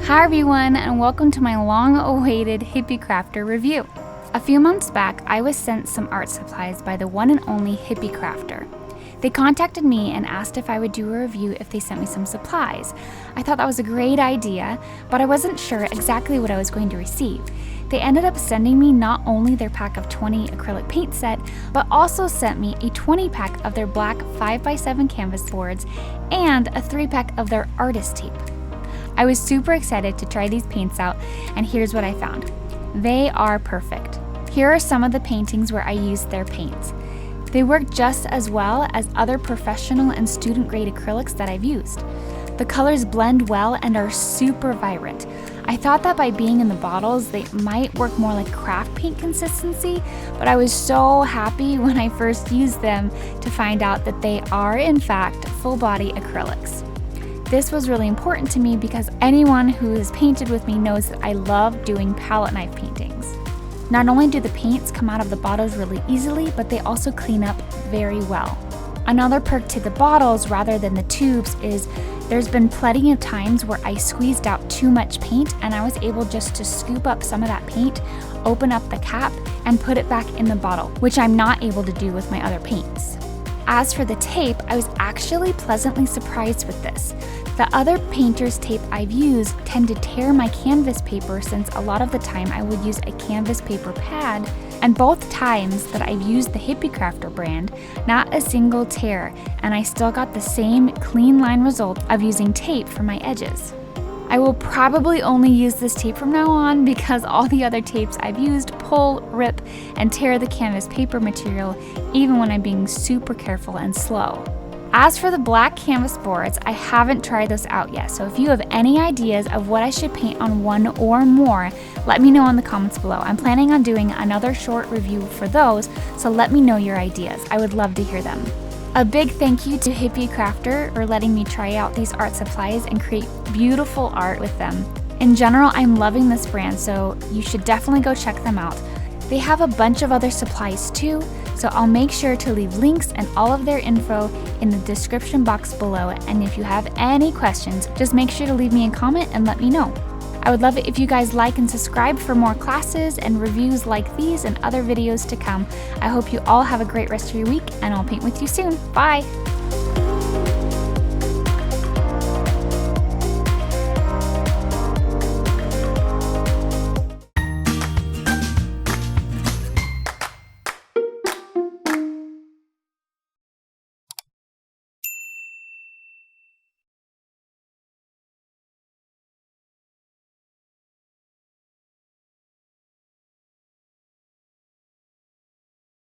Hi everyone, and welcome to my long-awaited Hippie Crafter review. A few months back, I was sent some art supplies by the one and only Hippie Crafter. They contacted me and asked if I would do a review if they sent me some supplies. I thought that was a great idea, but I wasn't sure exactly what I was going to receive. They ended up sending me not only their pack of 20 acrylic paint set, but also sent me a 20 pack of their black 5x7 canvas boards and a 3-pack of their artist tape. I was super excited to try these paints out, and here's what I found. They are perfect. Here are some of the paintings where I used their paints. They work just as well as other professional and student-grade acrylics that I've used. The colors blend well and are super vibrant. I thought that by being in the bottles, they might work more like craft paint consistency, but I was so happy when I first used them to find out that they are, in fact, full-body acrylics. This was really important to me because anyone who has painted with me knows that I love doing palette knife paintings. Not only do the paints come out of the bottles really easily, but they also clean up very well. Another perk to the bottles rather than the tubes is there's been plenty of times where I squeezed out too much paint and I was able just to scoop up some of that paint, open up the cap, and put it back in the bottle, which I'm not able to do with my other paints. As for the tape, I was actually pleasantly surprised with this. The other painter's tape I've used tend to tear my canvas paper since a lot of the time I would use a canvas paper pad, and both times that I've used the Hippie Crafter brand, not a single tear, and I still got the same clean line result of using tape for my edges. I will probably only use this tape from now on because all the other tapes I've used pull, rip, and tear the canvas paper material even when I'm being super careful and slow. As for the black canvas boards, I haven't tried those out yet, so if you have any ideas of what I should paint on one or more, let me know in the comments below. I'm planning on doing another short review for those, so let me know your ideas. I would love to hear them. A big thank you to Hippie Crafter for letting me try out these art supplies and create beautiful art with them. In general, I'm loving this brand, so you should definitely go check them out. They have a bunch of other supplies too, so I'll make sure to leave links and all of their info in the description box below, and if you have any questions, just make sure to leave me a comment and let me know. I would love it if you guys like and subscribe for more classes and reviews like these and other videos to come. I hope you all have a great rest of your week, and I'll paint with you soon. Bye!